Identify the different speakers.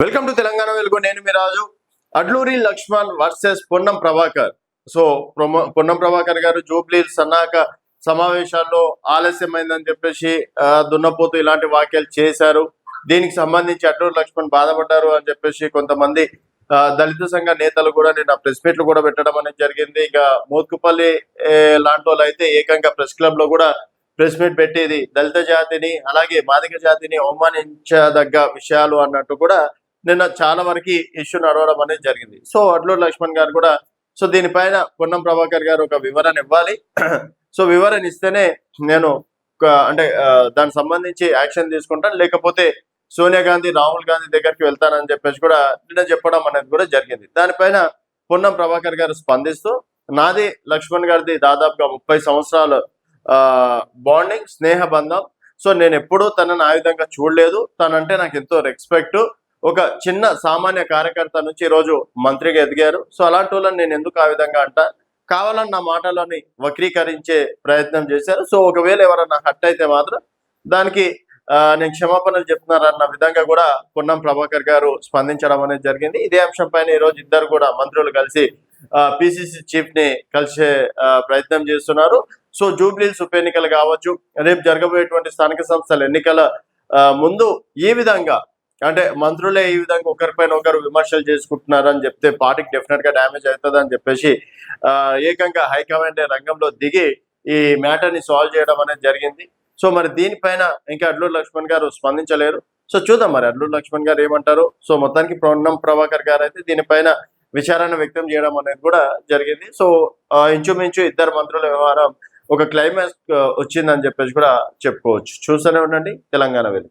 Speaker 1: Welcome to Telangana వెలుగు. నేను మీ రాజు. Adluri Laxman versus Ponnam Prabhakar. So Ponnam Prabhakar గారు జూబ్లీ సన్నాహక సమావేశాల్లో ఆలస్యమైందని చెప్పేసి దున్నపోతూ ఇలాంటి వ్యాఖ్యలు చేశారు. దీనికి సంబంధించి అడ్లూరి లక్ష్మణ్ బాధపడ్డారు అని చెప్పేసి కొంతమంది దళిత సంఘ నేతలు కూడా నిన్న ప్రెస్ మీట్లు కూడా పెట్టడం అనేది జరిగింది. ఇక మోత్కుపల్లి లాంటి వాళ్ళు అయితే ఏకంగా ప్రెస్ క్లబ్ లో కూడా ప్రెస్ మీట్ పెట్టేది దళిత జాతిని అలాగే మాదిక జాతిని అవమానించదగ్గ విషయాలు అన్నట్టు కూడా నిన్న చాలా వరకు ఇష్యూ నడవడం అనేది జరిగింది. సో అడ్లూరి లక్ష్మణ్ గారు కూడా సో దీనిపైన పొన్నం ప్రభాకర్ గారు ఒక వివరణ ఇవ్వాలి. సో వివరణ ఇస్తేనే నేను అంటే దానికి సంబంధించి యాక్షన్ తీసుకుంటాను, లేకపోతే సోనియా గాంధీ రాహుల్ గాంధీ దగ్గరికి వెళ్తానని చెప్పేసి కూడా నిన్న చెప్పడం అనేది కూడా జరిగింది. దానిపైన పొన్నం ప్రభాకర్ గారు స్పందిస్తూ నాది లక్ష్మణ్ గారిది దాదాపుగా 30 సంవత్సరాలు బాండింగ్ స్నేహ బంధం. సో నేను ఎప్పుడూ తనని ఆ విధంగా చూడలేదు. తనంటే నాకు ఎంతో రెస్పెక్ట్. ఒక చిన్న సామాన్య కార్యకర్త నుంచి ఈరోజు మంత్రిగా ఎదిగారు. సో అలాంటి వాళ్ళని నేను ఎందుకు ఆ విధంగా అంటా, కావాలని నా మాటలని వక్రీకరించే ప్రయత్నం చేశారు. సో ఒకవేళ ఎవరన్నా హట్ అయితే మాత్రం దానికి నేను క్షమాపణలు చెప్తున్నారన్న విధంగా కూడా పొన్నం ప్రభాకర్ గారు స్పందించడం అనేది జరిగింది. ఇదే అంశం పైన ఈరోజు ఇద్దరు కూడా మంత్రులు కలిసి పిసిసి చీఫ్ ని కలిసే ప్రయత్నం చేస్తున్నారు. సో జూబ్లీహిల్స్ ఉప ఎన్నికలు కావచ్చు, రేపు జరగబోయేటువంటి స్థానిక సంస్థల ఎన్నికల ముందు ఈ విధంగా అంటే మంత్రులే ఈ విధంగా ఒకరిపైన ఒకరు విమర్శలు చేసుకుంటున్నారని చెప్తే పార్టీకి డెఫినెట్ గా డ్యామేజ్ అవుతుంది అని చెప్పేసి ఏకంగా హైకమాండ్ రంగంలో దిగి ఈ మ్యాటర్ ని సాల్వ్ చేయడం అనేది జరిగింది. సో మరి దీనిపైన ఇంకా అడ్లూరి లక్ష్మణ్ గారు స్పందించలేరు. సో చూద్దాం మరి అడ్లూరి లక్ష్మణ్ గారు ఏమంటారు. సో మొత్తానికి పొన్నం ప్రభాకర్ గారు అయితే దీనిపైన విచారణ వ్యక్తం చేయడం అనేది కూడా జరిగింది. సో ఇంచుమించు ఇద్దరు మంత్రుల వ్యవహారం ఒక క్లైమాక్స్ వచ్చిందని చెప్పేసి కూడా చెప్పుకోవచ్చు. చూస్తూనే ఉండండి తెలంగాణ వెలుగు.